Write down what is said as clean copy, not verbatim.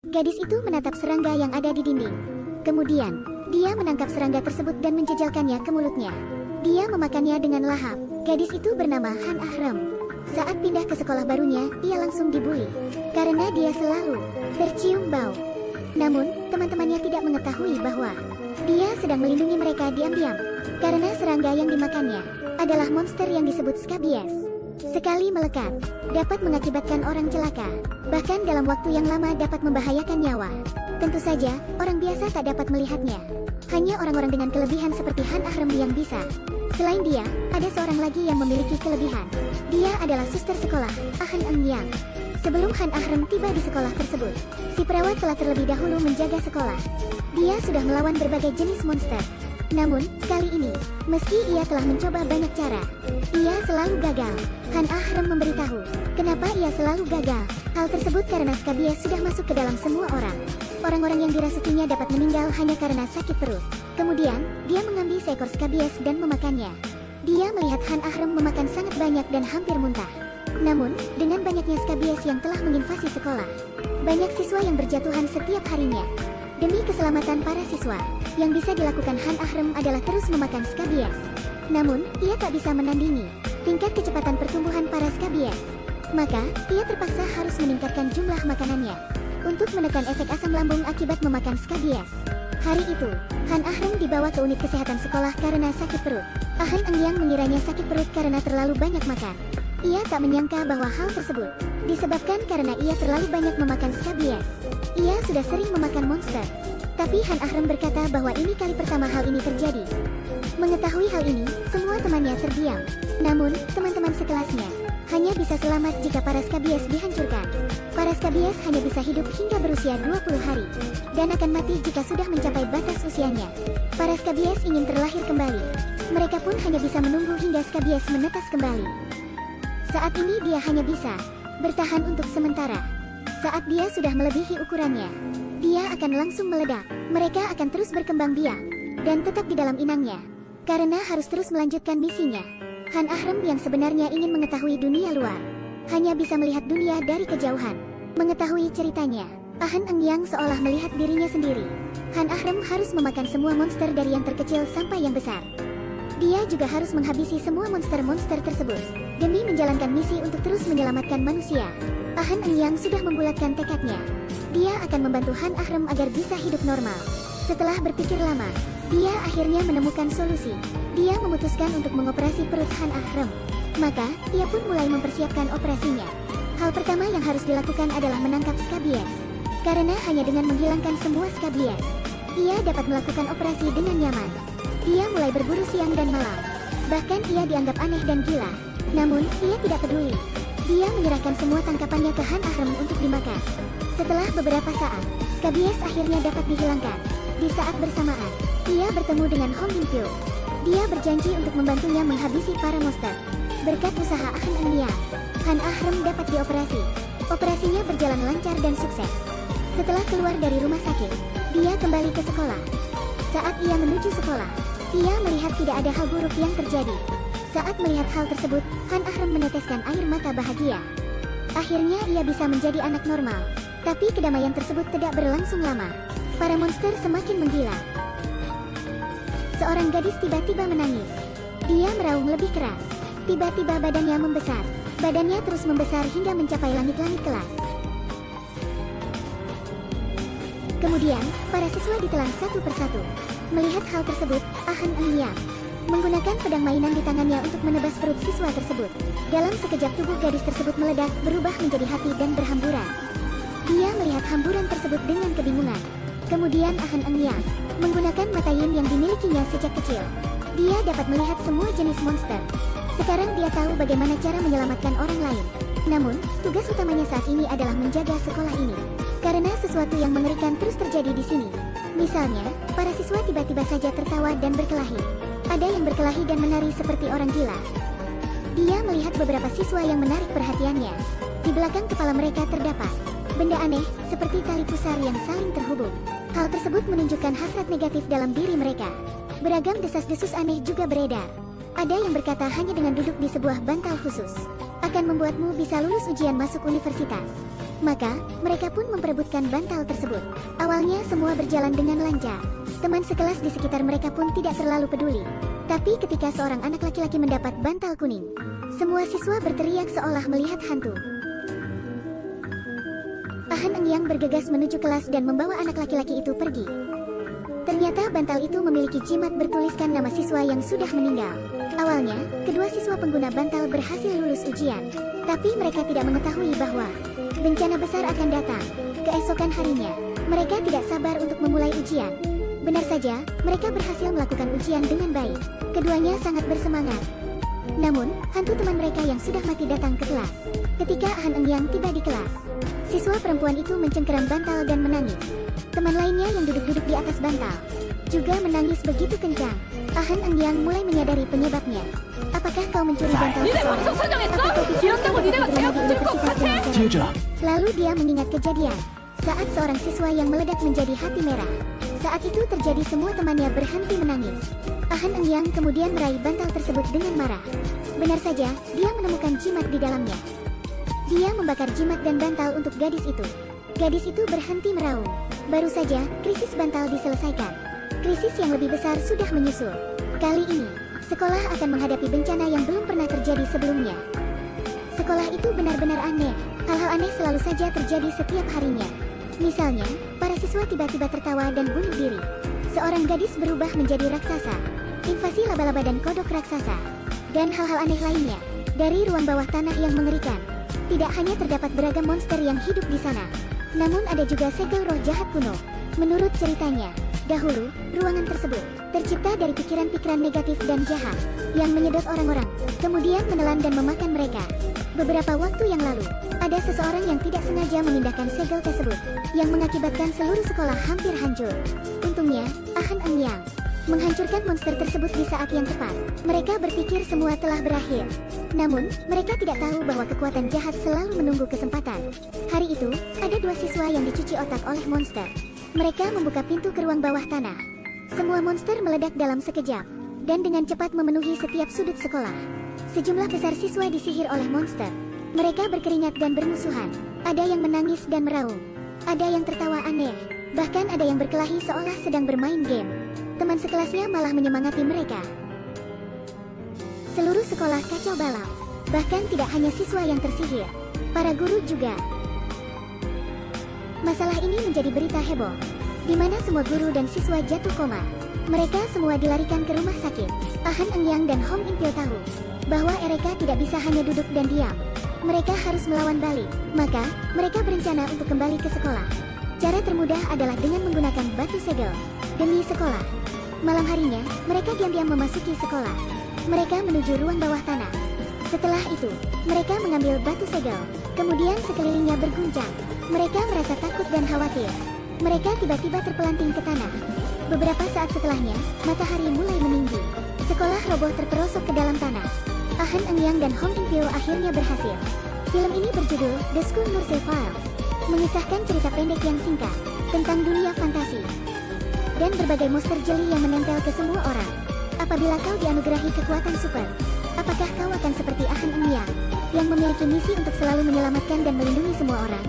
Gadis itu menatap serangga yang ada di dinding. Kemudian, dia menangkap serangga tersebut dan menjejalkannya ke mulutnya. Dia memakannya dengan lahap. Gadis itu bernama Han Ahrem. Saat pindah ke sekolah barunya, ia langsung dibully karena dia selalu tercium bau. Namun, teman-temannya tidak mengetahui bahwa dia sedang melindungi mereka diam-diam karena serangga yang dimakannya adalah monster yang disebut Scabies. Sekali melekat, dapat mengakibatkan orang celaka. Bahkan dalam waktu yang lama dapat membahayakan nyawa. Tentu saja, orang biasa tak dapat melihatnya. Hanya orang-orang dengan kelebihan seperti Han Ahrem yang bisa. Selain dia, ada seorang lagi yang memiliki kelebihan. Dia adalah suster sekolah, Han Eng Yang. Sebelum Han Ahrem tiba di sekolah tersebut, si perawat telah terlebih dahulu menjaga sekolah. Dia sudah melawan berbagai jenis monster. Namun, kali ini, meski ia telah mencoba banyak cara, ia selalu gagal. Han Ahrem memberitahu, kenapa ia selalu gagal. Hal tersebut karena Scabies sudah masuk ke dalam semua orang. Orang-orang yang dirasukinya dapat meninggal hanya karena sakit perut. Kemudian, dia mengambil seekor Scabies dan memakannya. Dia melihat Han Ahrem memakan sangat banyak dan hampir muntah. Namun, dengan banyaknya Scabies yang telah menginvasi sekolah, banyak siswa yang berjatuhan setiap harinya. Demi keselamatan para siswa, yang bisa dilakukan Han Ahrem adalah terus memakan Scabies. Namun, ia tak bisa menandingi tingkat kecepatan pertumbuhan para Scabies. Maka, ia terpaksa harus meningkatkan jumlah makanannya untuk menekan efek asam lambung akibat memakan Scabies. Hari itu, Han Ahrem dibawa ke unit kesehatan sekolah karena sakit perut. Han Eng Yang mengiranya sakit perut karena terlalu banyak makan. Ia tak menyangka bahwa hal tersebut disebabkan karena ia terlalu banyak memakan Scabies. Ia sudah sering memakan monster. Tapi Han Ahrem berkata bahwa ini kali pertama hal ini terjadi. Mengetahui hal ini, semua temannya terdiam. Namun, teman-teman sekelasnya hanya bisa selamat jika para Scabies dihancurkan. Para Scabies hanya bisa hidup hingga berusia 20 hari, dan akan mati jika sudah mencapai batas usianya. Para Scabies ingin terlahir kembali. Mereka pun hanya bisa menunggu hingga Scabies menetas kembali. Saat ini dia hanya bisa bertahan untuk sementara. Saat dia sudah melebihi ukurannya, dia akan langsung meledak. Mereka akan terus berkembang biak dan tetap di dalam inangnya, karena harus terus melanjutkan misinya. Han Ahrem yang sebenarnya ingin mengetahui dunia luar, hanya bisa melihat dunia dari kejauhan. Mengetahui ceritanya, Han Eng Yang seolah melihat dirinya sendiri. Han Ahrem harus memakan semua monster dari yang terkecil sampai yang besar. Dia juga harus menghabisi semua monster-monster tersebut demi menjalankan misi untuk terus menyelamatkan manusia. Han Eng Yang sudah membulatkan tekadnya. Dia akan membantu Han Ahrem agar bisa hidup normal. Setelah berpikir lama, dia akhirnya menemukan solusi. Dia memutuskan untuk mengoperasi perut Han Ahrem. Maka, ia pun mulai mempersiapkan operasinya. Hal pertama yang harus dilakukan adalah menangkap Scabies. Karena hanya dengan menghilangkan semua Scabies, ia dapat melakukan operasi dengan nyaman. Ia mulai berburu siang dan malam. Bahkan ia dianggap aneh dan gila. Namun, ia tidak peduli. Dia menyerahkan semua tangkapannya ke Han Ahrem untuk dimakan. Setelah beberapa saat, Scabies akhirnya dapat dihilangkan. Di saat bersamaan, ia bertemu dengan Hong Min Pyo. Dia berjanji untuk membantunya menghabisi para monster. Berkat usaha Han Eng Yang, Han Ahrem dapat dioperasi. Operasinya berjalan lancar dan sukses. Setelah keluar dari rumah sakit, dia kembali ke sekolah. Saat ia menuju sekolah, ia melihat tidak ada hal buruk yang terjadi. Saat melihat hal tersebut, Han Ahrem meneteskan air mata bahagia. Akhirnya ia bisa menjadi anak normal. Tapi kedamaian tersebut tidak berlangsung lama. Para monster semakin menggila. Seorang gadis tiba-tiba menangis. Dia meraung lebih keras. Tiba-tiba badannya membesar. Badannya terus membesar hingga mencapai langit-langit kelas. Kemudian, para siswa ditelan satu persatu. Melihat hal tersebut, Han Eng Yang menggunakan pedang mainan di tangannya untuk menebas perut siswa tersebut. Dalam sekejap tubuh gadis tersebut meledak, berubah menjadi hati dan berhamburan. Dia melihat hamburan tersebut dengan kebingungan. Kemudian Han Eng Yang menggunakan mata yin yang dimilikinya sejak kecil. Dia dapat melihat semua jenis monster. Sekarang dia tahu bagaimana cara menyelamatkan orang lain. Namun, tugas utamanya saat ini adalah menjaga sekolah ini. Karena sesuatu yang mengerikan terus terjadi di sini. Misalnya, para siswa tiba-tiba saja tertawa dan berkelahi. Ada yang berkelahi dan menari seperti orang gila. Dia melihat beberapa siswa yang menarik perhatiannya. Di belakang kepala mereka terdapat benda aneh, seperti tali pusar yang saling terhubung. Hal tersebut menunjukkan hasrat negatif dalam diri mereka. Beragam desas-desus aneh juga beredar. Ada yang berkata hanya dengan duduk di sebuah bantal khusus akan membuatmu bisa lulus ujian masuk universitas. Maka, mereka pun memperebutkan bantal tersebut. Awalnya semua berjalan dengan lancar. Teman sekelas di sekitar mereka pun tidak terlalu peduli. Tapi ketika seorang anak laki-laki mendapat bantal kuning, semua siswa berteriak seolah melihat hantu. Han Engyang bergegas menuju kelas dan membawa anak laki-laki itu pergi. Ternyata bantal itu memiliki jimat bertuliskan nama siswa yang sudah meninggal. Awalnya, kedua siswa pengguna bantal berhasil lulus ujian. Tapi mereka tidak mengetahui bahwa bencana besar akan datang. Keesokan harinya, mereka tidak sabar untuk memulai ujian. Benar saja, mereka berhasil melakukan ujian dengan baik. Keduanya sangat bersemangat. Namun, hantu teman mereka yang sudah mati datang ke kelas. Ketika Han Engyang tiba di kelas, siswa perempuan itu mencengkeram bantal dan menangis. Teman lainnya yang duduk-duduk di atas bantal juga menangis begitu kencang. Han Engyang mulai menyadari penyebabnya. Apakah kau mencuri bantal seseorang? Apa kau pikir kau dapat berlama di universitas dengan cara? Lalu dia mengingat kejadian saat seorang siswa yang meledak menjadi hati merah. Saat itu terjadi semua temannya berhenti menangis. Han Engyang kemudian meraih bantal tersebut dengan marah. Benar saja, dia menemukan jimat di dalamnya. Dia membakar jimat dan bantal untuk gadis itu. Gadis itu berhenti meraung. Baru saja, krisis bantal diselesaikan. Krisis yang lebih besar sudah menyusul. Kali ini, sekolah akan menghadapi bencana yang belum pernah terjadi sebelumnya. Sekolah itu benar-benar aneh. Hal-hal aneh selalu saja terjadi setiap harinya. Misalnya, para siswa tiba-tiba tertawa dan bunuh diri. Seorang gadis berubah menjadi raksasa. Invasi laba-laba dan kodok raksasa. Dan hal-hal aneh lainnya. Dari ruang bawah tanah yang mengerikan, tidak hanya terdapat beragam monster yang hidup di sana, namun ada juga segel roh jahat kuno. Menurut ceritanya, dahulu, ruangan tersebut tercipta dari pikiran-pikiran negatif dan jahat yang menyedot orang-orang, kemudian menelan dan memakan mereka. Beberapa waktu yang lalu, ada seseorang yang tidak sengaja memindahkan segel tersebut, yang mengakibatkan seluruh sekolah hampir hancur. Untungnya, Han Engyang menghancurkan monster tersebut di saat yang tepat. Mereka berpikir semua telah berakhir. Namun, mereka tidak tahu bahwa kekuatan jahat selalu menunggu kesempatan. Hari itu, ada dua siswa yang dicuci otak oleh monster. Mereka membuka pintu ke ruang bawah tanah. Semua monster meledak dalam sekejap, dan dengan cepat memenuhi setiap sudut sekolah. Sejumlah besar siswa disihir oleh monster. Mereka berkeringat dan bermusuhan. Ada yang menangis dan meraung. Ada yang tertawa aneh. Bahkan ada yang berkelahi seolah sedang bermain game. Teman sekelasnya malah menyemangati mereka. Seluruh sekolah kacau balau. Bahkan tidak hanya siswa yang tersihir, para guru juga. Masalah ini menjadi berita heboh, di mana semua guru dan siswa jatuh koma. Mereka semua dilarikan ke rumah sakit. Han Engyang dan Hong Impyo tahu bahwa mereka tidak bisa hanya duduk dan diam. Mereka harus melawan balik. Maka, mereka berencana untuk kembali ke sekolah. Cara termudah adalah dengan menggunakan batu segel. Demi sekolah. Malam harinya, mereka diam-diam memasuki sekolah. Mereka menuju ruang bawah tanah. Setelah itu, mereka mengambil batu segel. Kemudian sekelilingnya berguncang. Mereka merasa takut dan khawatir. Mereka tiba-tiba terpelanting ke tanah. Beberapa saat setelahnya, matahari mulai meninggi. Sekolah roboh terperosok ke dalam tanah. Han Engyang dan Hong Impyo akhirnya berhasil. Film ini berjudul The School Nurse Files, mengisahkan cerita pendek yang singkat tentang dunia fantasi dan berbagai monster jeli yang menempel ke semua orang. Apabila kau dianugerahi kekuatan super, apakah kau akan seperti Han Engyang yang memiliki misi untuk selalu menyelamatkan dan melindungi semua orang?